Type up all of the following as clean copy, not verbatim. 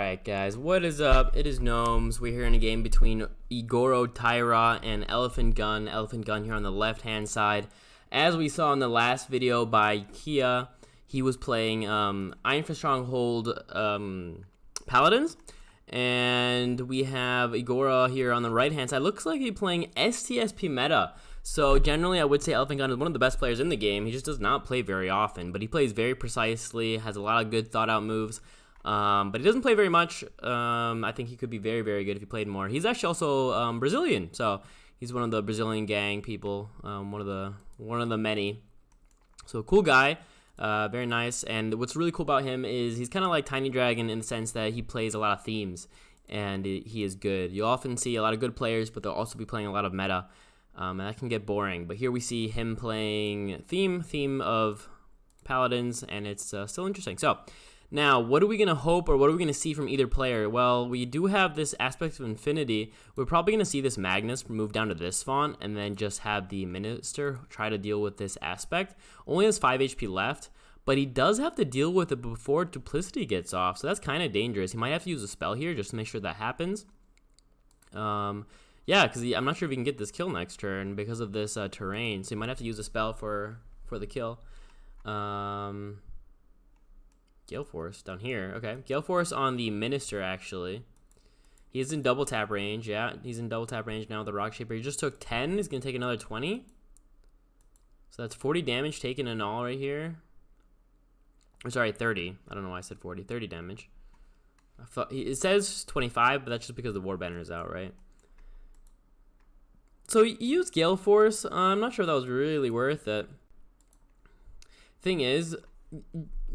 Alright guys, what is up? It is Gnomes. We're here in a game between Igorotyra and Elf4ntgun. Elf4ntgun here on the left hand side. As we saw in the last video by Kia, he was playing Iron for Stronghold Paladins. And we have Igora here on the right hand side. Looks like he's playing STSP meta. So generally I would say Elf4ntgun is one of the best players in the game. He just does not play very often, but he plays very precisely, has a lot of good thought out moves. But he doesn't play very much. I think he could be very, very good if he played more. He's actually also Brazilian, so he's one of the Brazilian gang people, one of the many. So cool guy, very nice. And what's really cool about him is he's kind of like Tiny Dragon in the sense that he plays a lot of themes, and he is good. You'll often see a lot of good players, but they'll also be playing a lot of meta, and that can get boring. But here we see him playing theme of Paladins, and it's still interesting. So. Now, what are we going to hope or what are we going to see from either player? Well, we do have this Aspect of Infinity. We're probably going to see this Magnus move down to this font and then just have the Minister try to deal with this Aspect. Only has 5 HP left, but he does have to deal with it before Duplicity gets off, so that's kind of dangerous. He might have to use a spell here just to make sure that happens. Yeah, because I'm not sure if he can get this kill next turn because of this terrain, so he might have to use a spell for the kill. Gale Force down here. Okay, Gale Force on the Minister, actually. He's in double tap range. Yeah, he's in double tap range now with the Rock Shaper. He just took 10. He's going to take another 20. So that's 40 damage taken in all right here. Or sorry, 30. I don't know why I said 40. 30 damage. It says 25, but that's just because the Warbanner is out, right? So he used Gale Force. I'm not sure that was really worth it. Thing is,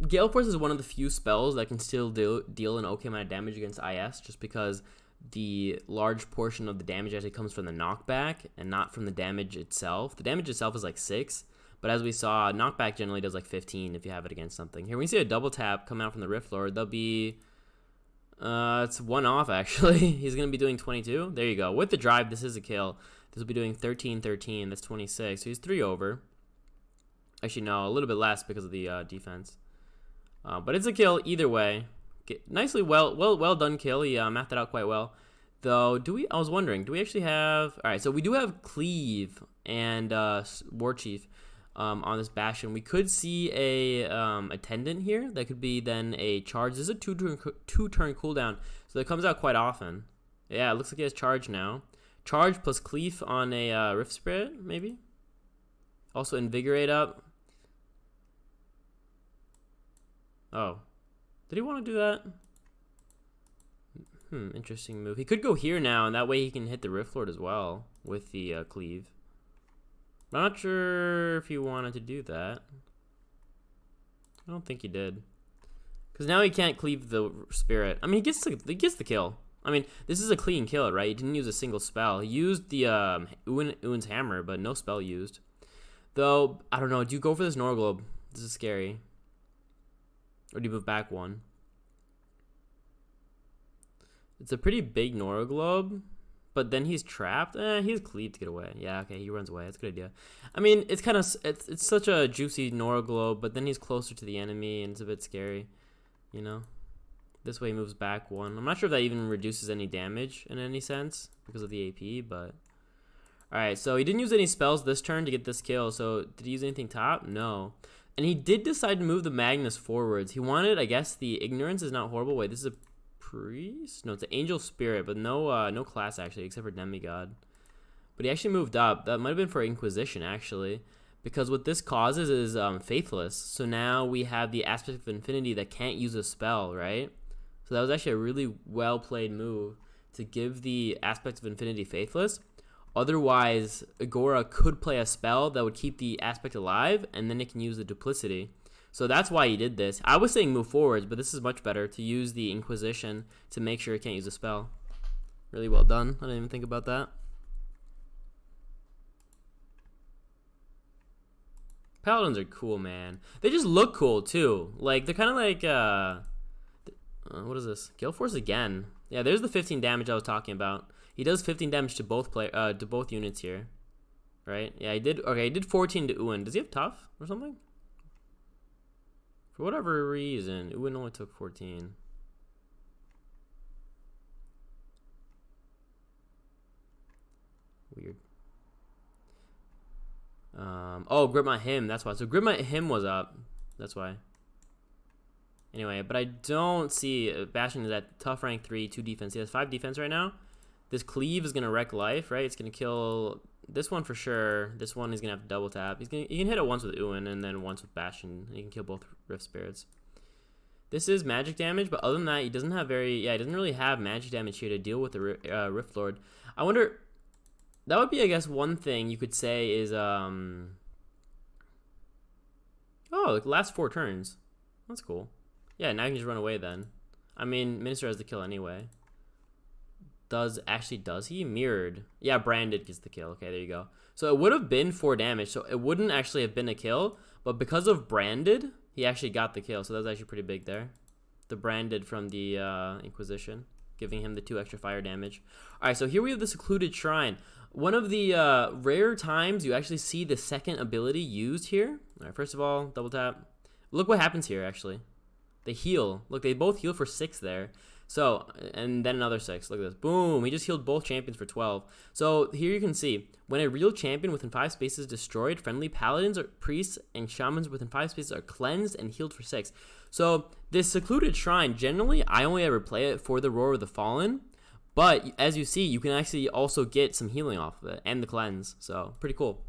Gale Force is one of the few spells that can still deal an okay amount of damage against IS, just because the large portion of the damage actually comes from the knockback and not from the damage itself. The damage itself is like 6, but as we saw, knockback generally does like 15 if you have it against something. Here we see a double tap come out from the Rift Lord. They'll be, it's 1 off actually. He's going to be doing 22. There you go. With the drive, this is a kill. This will be doing 13, 13. That's 26. So he's 3 over. Actually, no, a little bit less because of the defense. But it's a kill either way. Nicely, well done kill. He mathed it out quite well. Though, I was wondering, do we actually have? All right, so we do have Cleave and War Chief on this Bastion. We could see a Attendant here. That could be then a charge. This is a two turn cooldown, so that comes out quite often. Yeah, it looks like he has charge now. Charge plus Cleave on a Rift Spirit, maybe. Also Invigorate up. Oh, did he want to do that? Interesting move. He could go here now, and that way he can hit the Rift Lord as well with the Cleave. I'm not sure if he wanted to do that. I don't think he did. Because now he can't cleave the Spirit. I mean, he gets the kill. I mean, this is a clean kill, right? He didn't use a single spell. He used the Uin's Hammer, but no spell used. Though, I don't know. Do you go for this Norglobe? This is scary. Or do you move back 1? It's a pretty big Norglobe, but then he's trapped. He has Cleave to get away. Yeah, okay, he runs away. That's a good idea. I mean, it's kind of it's such a juicy Norglobe, but then he's closer to the enemy, and it's a bit scary, you know. This way he moves back 1. I'm not sure if that even reduces any damage in any sense because of the AP, but all right. So he didn't use any spells this turn to get this kill. So did he use anything top? No. And he did decide to move the Magnus forwards. He wanted, I guess, the Ignorance is not horrible. Wait, this is a Priest? No, it's an Angel Spirit, but no class, actually, except for Demigod. But he actually moved up. That might have been for Inquisition, actually, because what this causes is Faithless. So now we have the Aspect of Infinity that can't use a spell, right? So that was actually a really well-played move to give the Aspect of Infinity Faithless. Otherwise, Igora could play a spell that would keep the Aspect alive, and then it can use the Duplicity. So that's why he did this. I was saying move forwards, but this is much better to use the Inquisition to make sure it can't use a spell. Really well done. I didn't even think about that. Paladins are cool, man. They just look cool, too. Like, they're kind of like, what is this? Gale Force again. Yeah, there's the 15 damage I was talking about. He does 15 damage to both units here, right? Yeah, he did. Okay, he did 14 to Uin. Does he have tough or something? For whatever reason, Uin only took 14. Weird. Oh, Grip My Hymn. That's why. So Grip My Hymn was up. That's why. Anyway, but I don't see Bastion is at tough rank 3, 2 defense. He has 5 defense right now. This Cleave is gonna wreck life, right? It's gonna kill this one for sure. This one he's gonna have to double tap. He can hit it once with Uin and then once with Bastion. And he can kill both Rift Spirits. This is magic damage, but other than that, he doesn't have he doesn't really have magic damage here to deal with the Rift Lord. I wonder, that would be, I guess, one thing you could say is, oh, like last 4 turns. That's cool. Yeah, now you can just run away then. I mean, Minister has the kill anyway. Does he? Mirrored. Yeah, Branded gets the kill. Okay, there you go. So it would have been 4 damage, so it wouldn't actually have been a kill, but because of Branded, he actually got the kill, so that was actually pretty big there. The Branded from the Inquisition, giving him the 2 extra fire damage. Alright, so here we have the Secluded Shrine. One of the rare times you actually see the second ability used here. Alright, first of all, double tap. Look what happens here, actually. They heal. Look, they both heal for 6 there. So, and then another 6. Look at this. Boom. He just healed both champions for 12. So, here you can see, when a real champion within 5 spaces is destroyed, friendly paladins, or priests, and shamans within 5 spaces are cleansed and healed for 6. So, this Secluded Shrine, generally, I only ever play it for the Roar of the Fallen. But, as you see, you can actually also get some healing off of it, and the cleanse. So, pretty cool.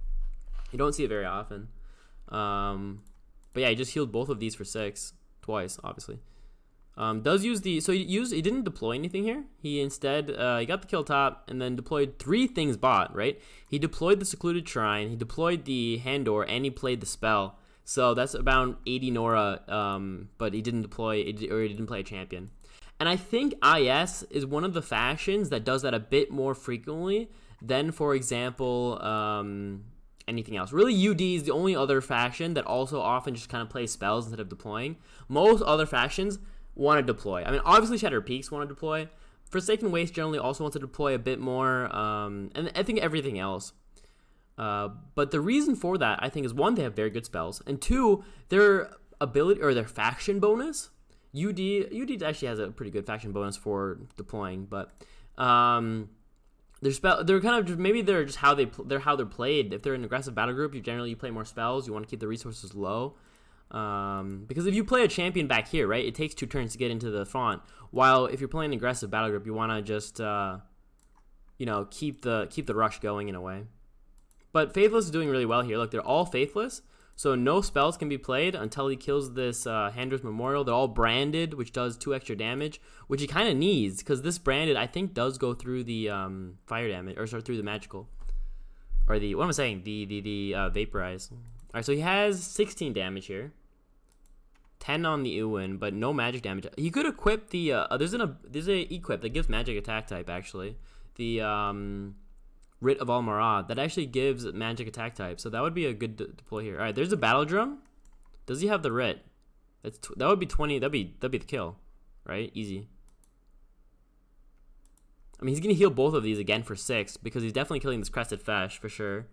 You don't see it very often. But yeah, he just healed both of these for 6. Twice, obviously. Does use the, so he didn't deploy anything here. He instead, he got the kill top and then deployed 3 things bot, right? He deployed the Secluded Shrine, he deployed the Hand Door, and he played the spell. So that's about 80 Nora, but he didn't deploy, or he didn't play a champion. And I think IS is one of the factions that does that a bit more frequently than, for example, anything else. Really, UD is the only other faction that also often just kind of plays spells instead of deploying. Most other factions want to deploy. I mean, obviously Shattered Peaks want to deploy. Forsaken Waste generally also wants to deploy a bit more, and I think everything else. But the reason for that, I think, is 1, they have very good spells, and 2, their ability, or their faction bonus. UD actually has a pretty good faction bonus for deploying, but they're kind of just, maybe they're just how they're played. If they're an aggressive battle group, you play more spells. You want to keep the resources low. Because if you play a champion back here, right, it takes 2 turns to get into the front. While if you're playing an aggressive battle group, you want to just, keep the rush going in a way. But Faithless is doing really well here. Look, they're all Faithless, so no spells can be played until he kills this Handor's Memorial. They're all branded, which does 2 extra damage, which he kind of needs, because this branded, I think, does go through the fire damage, or through the magical, or the, what am I saying, the vaporize. All right, so he has 16 damage here. 10 on the Uwin, but no magic damage. He could equip the, there's a equip that gives magic attack type, actually. The Writ of Al-Marad, that actually gives magic attack type, so that would be a good deploy here. Alright, there's a Battle Drum. Does he have the Writ? That would be 20, that'd be the kill, right? Easy. I mean, he's gonna heal both of these again for 6, because he's definitely killing this Crested Fesh, for sure.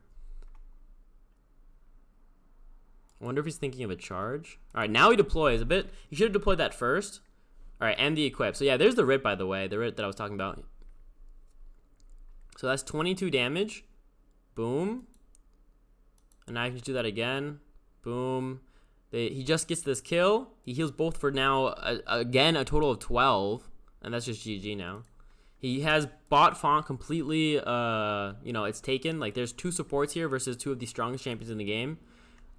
I wonder if he's thinking of a charge. All right, now he deploys a bit. He should have deployed that first. All right, and the equip. So yeah, there's the Writ, by the way, the Writ that I was talking about. So that's 22 damage. Boom. And now I can do that again. Boom. He just gets this kill. He heals both for now, again, a total of 12. And that's just GG now. He has bot Font completely, it's taken. Like, there's 2 supports here versus 2 of the strongest champions in the game.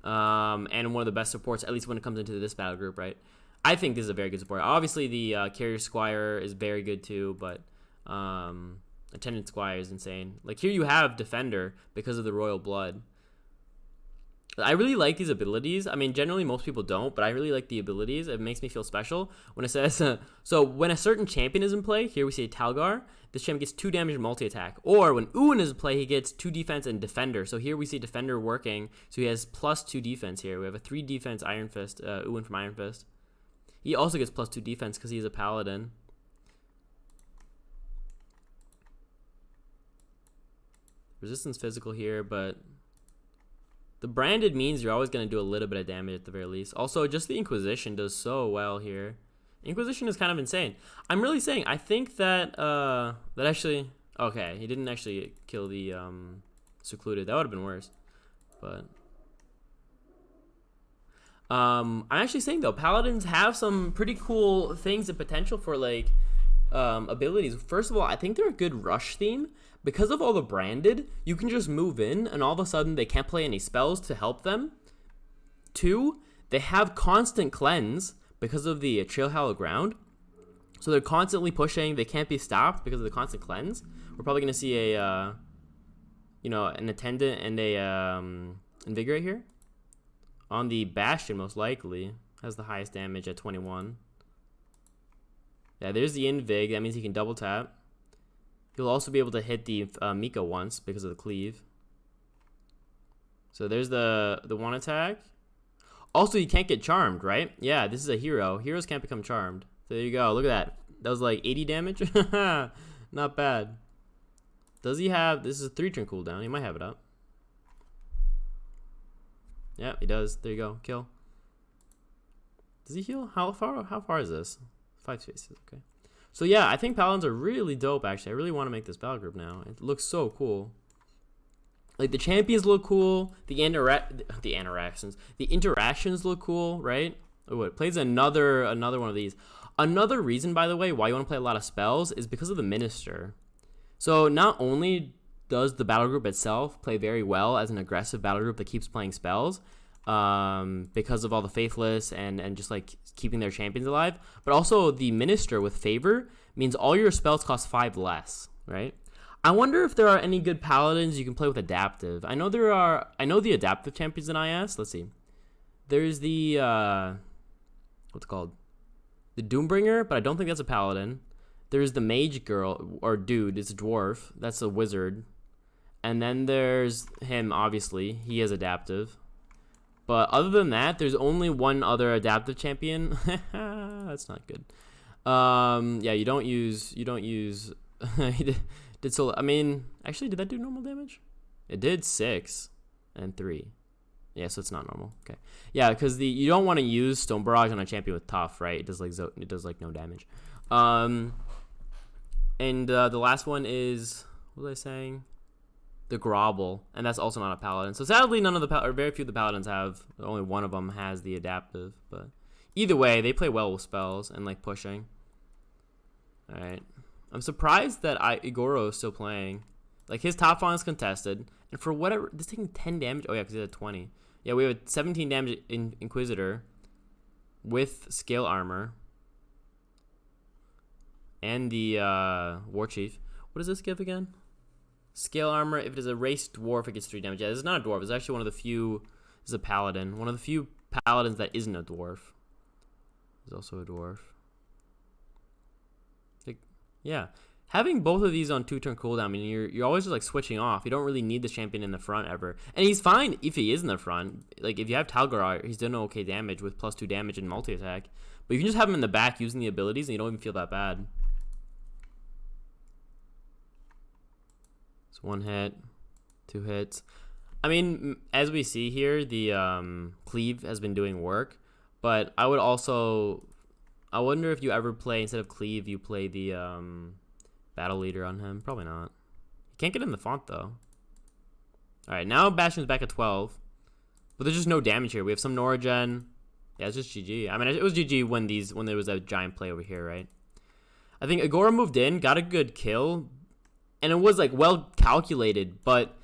And one of the best supports, at least when it comes into this battle group, right? I think this is a very good support. Obviously, the Carrier Squire is very good too, but Attendant Squire is insane. Like, here you have Defender because of the Royal Blood. I really like these abilities. I mean, generally most people don't, but I really like the abilities. It makes me feel special. When it says, so when a certain champion is in play, here we see Talgar, this champion gets 2 damage and multi-attack. Or when Uwin is in play, he gets 2 defense and Defender. So here we see Defender working, so he has +2 defense here. We have a 3 defense Iron Fist, Uwin from Iron Fist. He also gets +2 defense because he's a Paladin. Resistance physical here, but the branded means you're always going to do a little bit of damage at the very least. Also, just the Inquisition does so well here. Inquisition is kind of insane. I'm really saying, I think that, actually, Okay, he didn't actually kill the secluded. That would have been worse. But I'm actually saying though, paladins have some pretty cool things and potential for like abilities. First of all, I think they're a good rush theme because of all the branded. You can just move in, and all of a sudden they can't play any spells to help them. 2, they have constant cleanse because of the Trail Hallowed Ground. So they're constantly pushing. They can't be stopped because of the constant cleanse. We're probably gonna see a, an attendant and a invigorate here. On the Bastion, most likely has the highest damage at 21. Yeah, there's the invig. That means he can double tap. He'll also be able to hit the Mika once because of the cleave. So there's the one attack. Also, you can't get charmed, right? Yeah, this is a hero. Heroes can't become charmed. So there you go. Look at that. That was like 80 damage. Not bad. Does he have... This is a 3-turn cooldown. He might have it up. Yeah, he does. There you go. Kill. Does he heal? How far is this? 5 spaces. Okay. So yeah, I think paladins are really dope, actually. I really want to make this battle group now. It looks so cool. Like, the champions look cool. The interactions look cool, right? Oh, it plays another one of these. Another reason, by the way, why you want to play a lot of spells is because of the minister. So not only does the battle group itself play very well as an aggressive battle group that keeps playing spells, because of all the faithless and just like keeping their champions alive, but also the minister with favor means all your spells cost 5 less, right? I wonder if there are any good paladins you can play with adaptive. I know the adaptive champions in IS. Let's see. There's the what's it called? The Doombringer, but I don't think that's a paladin. There's the mage girl or dude, it's a dwarf. That's a wizard. And then there's him, obviously. He is adaptive. But other than that, there's only one other adaptive champion. That's not good. Yeah, you don't use he did so. I mean, actually, did that do normal damage? It did 6 and 3. Yeah, so it's not normal. Okay. Yeah, because you don't want to use Stone Barrage on a champion with tough, right? It does like no damage. And the last one is, what was I saying? The Grovel, and that's also not a paladin. So sadly, very few of the paladins have. Only one of them has the adaptive. But either way, they play well with spells and like pushing. All right. I'm surprised that Igoro is still playing. Like, his top farm is contested, and for whatever, this taking 10 damage. Oh yeah, because he had 20. Yeah, we have a 17 damage in Inquisitor with scale armor and the War Chief. What does this give again? Scale armor. If it is a race dwarf, it gets 3 damage. Yeah, this is not a dwarf. It's actually one of the few. This is a paladin. One of the few paladins that isn't a dwarf. There's also a dwarf. Yeah, having both of these on 2-turn cooldown, I mean, you're always just like switching off. You don't really need this champion in the front ever, and he's fine if he is in the front. Like, if you have Talgar, he's doing okay damage with +2 damage and multi attack. But you can just have him in the back using the abilities, and you don't even feel that bad. It's 1 hit, 2 hits. I mean, as we see here, the cleave has been doing work, but I wonder if you ever play, instead of cleave, you play the battle leader on him. Probably not. You can't get in the font, though. All right, now Bastion's back at 12. But there's just no damage here. We have some Norigen. Yeah, it's just GG. I mean, it was GG when there was a giant play over here, right? I think Igoro moved in, got a good kill, and it was like well calculated, but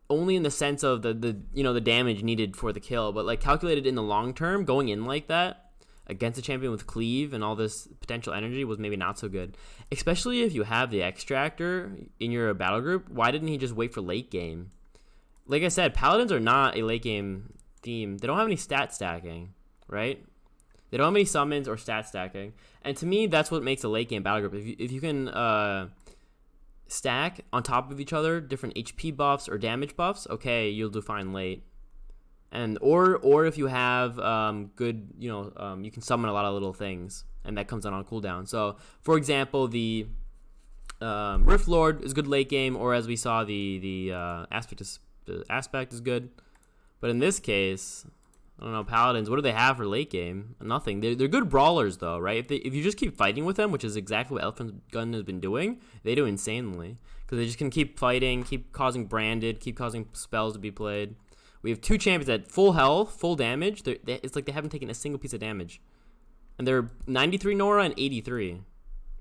only in the sense of the damage needed for the kill, but like calculated in the long term, going in like that against a champion with cleave and all this potential energy was maybe not so good. Especially if you have the extractor in your battle group. Why didn't he just wait for late game? Like I said, paladins are not a late game theme. They don't have any stat stacking, right? They don't have any summons or stat stacking. And to me, that's what makes a late game battle group. If you can stack on top of each other different HP buffs or damage buffs, okay, you'll do fine late. And or if you have good, you can summon a lot of little things, and that comes on cooldown. So, for example, the Rift Lord is good late game, or as we saw, the aspect is good. But in this case, I don't know, Paladins, what do they have for late game? Nothing. They're good brawlers, though, right? If you just keep fighting with them, which is exactly what Elf4ntgun has been doing, they do insanely. Because they just can keep fighting, keep causing branded, keep causing spells to be played. We have 2 champions at full health, full damage. It's like they haven't taken a single piece of damage. And they're 93 Nora and 83.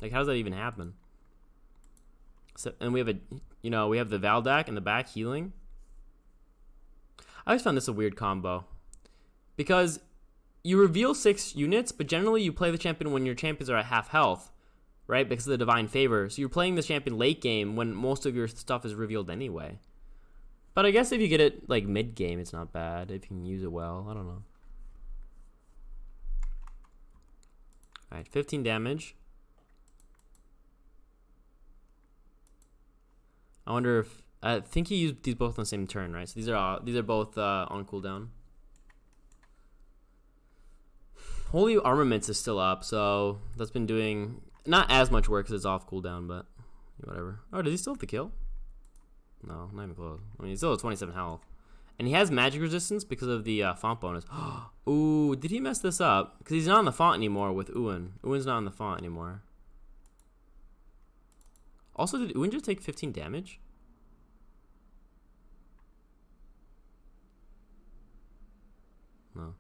Like, how does that even happen? So, and we have we have the Valdak in the back healing. I always found this a weird combo. Because you reveal 6 units, but generally you play the champion when your champions are at half health, right? Because of the divine favor. So you're playing the champion late game when most of your stuff is revealed anyway. But I guess if you get it like mid game, it's not bad. If you can use it well, I don't know. All right, 15 damage. I wonder if I think he used these both on the same turn, right? So these are both on cooldown. Holy Armaments is still up, so that's been doing not as much work because it's off cooldown, but whatever. Oh, does he still have the kill? No, not even close. I mean, he still has 27 health. And he has magic resistance because of the font bonus. Ooh, did he mess this up? Because he's not on the font anymore with Uwen. Uwen's not on the font anymore. Also, did Uwen just take 15 damage? No.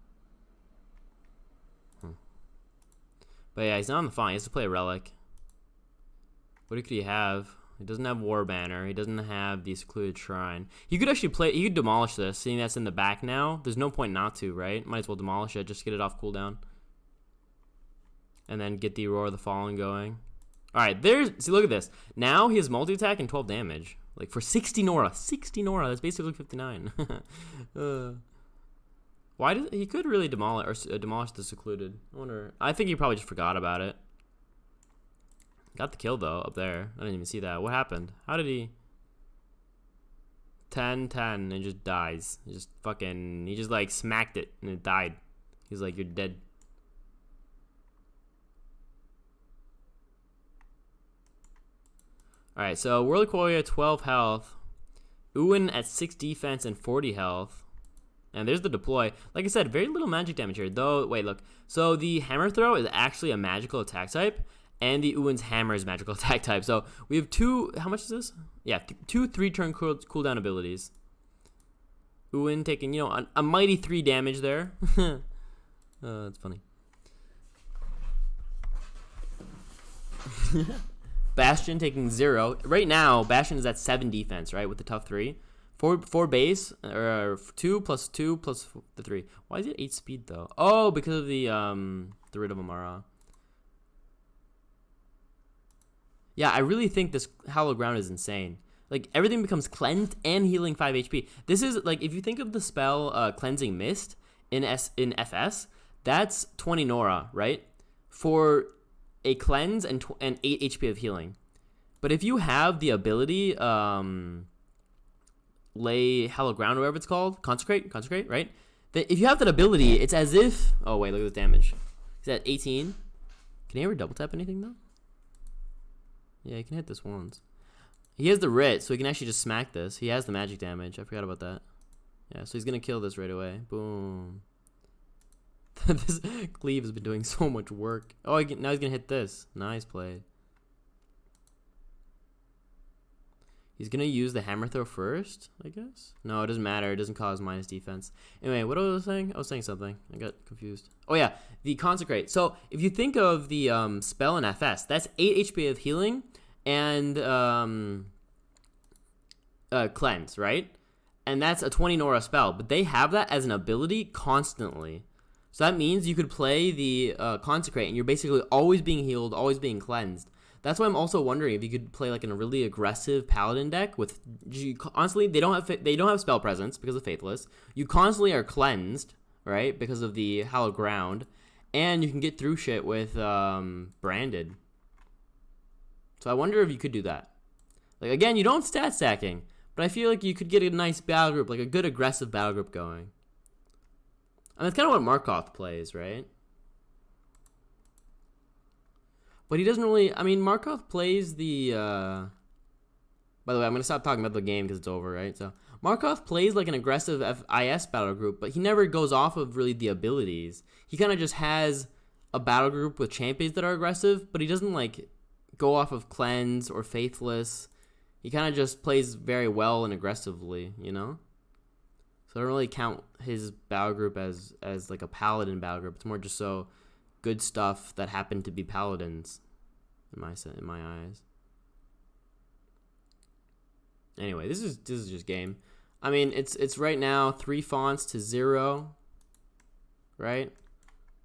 But yeah, he's not on the font. He has to play a relic. What could he have? He doesn't have War Banner. He doesn't have the Secluded Shrine. He could actually play. He could demolish this, seeing that's in the back now. There's no point not to, right? Might as well demolish it. Just get it off cooldown. And then get the Roar of the Fallen going. All right, see, look at this. Now he has multi-attack and 12 damage. Like for 60 Nora. 60 Nora. That's basically 59. Why does he could really demolish the Secluded? I wonder. I think he probably just forgot about it. Got the kill though up there. I didn't even see that. What happened? How did he? 10 and just dies. He just like smacked it and it died. He's like, you're dead. All right, so World Warrior 12 health, Uwen at 6 defense and 40 health. And there's the deploy. Like I said, very little magic damage here. Though, wait, look. So the hammer throw is actually a magical attack type, and the Uwen's hammer is magical attack type. So we have 2, how much is this? Yeah, 2 3-turn cooldown abilities. Uwen taking, a mighty 3 damage there. That's funny. Bastion taking 0. Right now, Bastion is at 7 defense, right, with the tough 3. 4 base, or 2 plus 2 plus the 3. Why is it 8 speed though? Oh, because of the Rid of Amara. Yeah, I really think this Hallowed Ground is insane. Like everything becomes cleansed and healing 5 HP. This is like if you think of the spell Cleansing Mist in FS, that's 20 Nora, right? For a cleanse and 8 HP of healing. But if you have the ability lay Hallowed Ground or whatever it's called, consecrate, right? That if you have that ability, it's as if, oh wait, look at this damage. He's at 18. Can he ever double tap anything though? Yeah, he can hit this once. He has the writ, so he can actually just smack this. He has the magic damage. I forgot about that. Yeah, so he's gonna kill this right away. Boom. This cleave has been doing so much work. Oh, now he's gonna hit this. Nice play. He's gonna use the hammer throw first, I guess. No, it doesn't matter. It doesn't cause minus defense. Anyway, what was I saying? I was saying something. I got confused. Oh yeah, the consecrate. So if you think of the spell in FS, that's 8 HP of healing and cleanse, right? And that's a 20 Nora spell, but they have that as an ability constantly. So that means you could play the consecrate, and you're basically always being healed, always being cleansed. That's why I'm also wondering if you could play like in a really aggressive paladin deck with honestly they don't have spell presence because of Faithless. You constantly are cleansed, right, because of the Hallowed Ground, and you can get through shit with branded. So I wonder if you could do that. Like again, you don't stat stacking, but I feel like you could get a nice battle group, like a good aggressive battle group going. And that's kind of what Markov plays, right? But he doesn't really... I mean, Markov plays the... By the way, I'm going to stop talking about the game because it's over, right? So Markov plays like an aggressive FIS battle group, but he never goes off of really the abilities. He kind of just has a battle group with champions that are aggressive, but he doesn't like go off of cleanse or faithless. He kind of just plays very well and aggressively, you know? So I don't really count his battle group as like a paladin battle group. It's more just so good stuff that happen to be paladins in my eyes. Anyway, this is just game. I mean, it's right now 3 fonts to 0, right?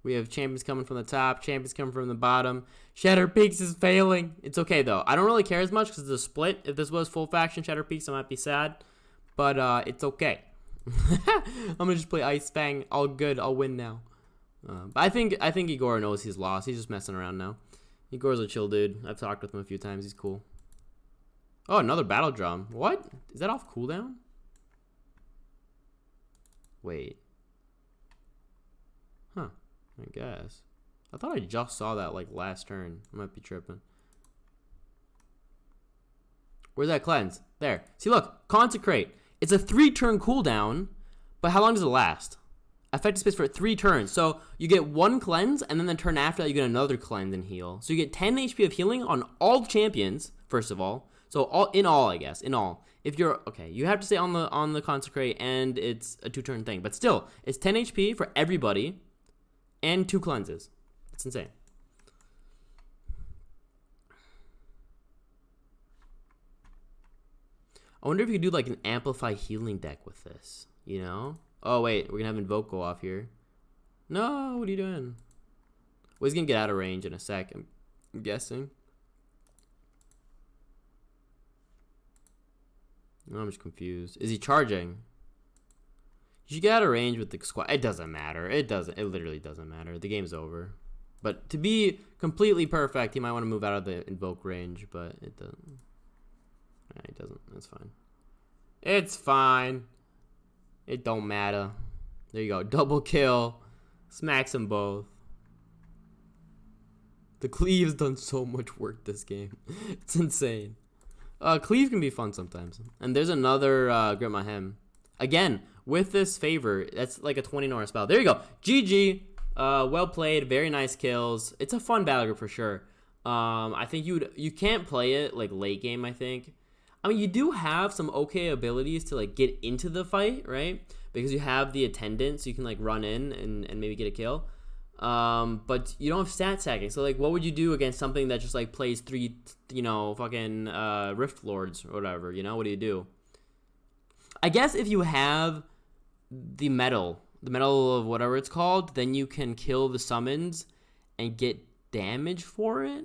We have champions coming from the top, champions coming from the bottom. Shatter Peaks is failing. It's okay, though. I don't really care as much because it's a split. If this was full faction Shatter Peaks, I might be sad. But it's okay. I'm going to just play Ice Fang. All good. I'll win now. But I think Igor knows he's lost. He's just messing around now. Igor's a chill dude. I've talked with him a few times. He's cool. Oh, another battle drum. What? Is that off cooldown? Wait. Huh. I guess. I thought I just saw that like last turn. I might be tripping. Where's that cleanse? There. See, look. Consecrate. It's a 3-turn cooldown, but how long does it last? Effective space for 3 turns. So you get 1 cleanse, and then the turn after that you get another cleanse and heal. So you get 10 HP of healing on all champions, first of all. So in all, I guess. In all. If you're okay, you have to stay on the consecrate, and it's a 2-turn thing. But still, it's 10 HP for everybody. And 2 cleanses. It's insane. I wonder if you could do like an amplify healing deck with this. You know? Oh wait, we're gonna have Invoke go off here. No, what are you doing? Well, he's gonna get out of range in a sec, I'm guessing. No, I'm just confused. Is he charging? You should get out of range with the squad. It doesn't matter. It literally doesn't matter. The game's over. But to be completely perfect, he might want to move out of the invoke range, but it doesn't. Yeah, it doesn't. That's fine. It's fine. It don't matter. There you go. Double kill. Smacks them both. The Cleave's done so much work this game. It's insane. Cleave can be fun sometimes. And there's another Grip My Hem. Again, with this favor, that's like a 20 spell. There you go. GG. Well played. Very nice kills. It's a fun battle group for sure. I think you can't play it like late game, I think. I mean, you do have some okay abilities to like get into the fight, right? Because you have the attendant, so you can like run in and maybe get a kill. But you don't have stat stacking. So like, what would you do against something that just like plays 3, fucking Rift Lords or whatever? You know, what do you do? I guess if you have the medal of whatever it's called, then you can kill the summons and get damage for it.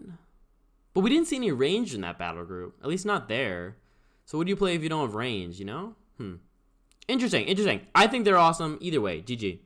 But we didn't see any range in that battle group, at least not there. So what do you play if you don't have range, you know? Interesting. I think they're awesome either way. GG.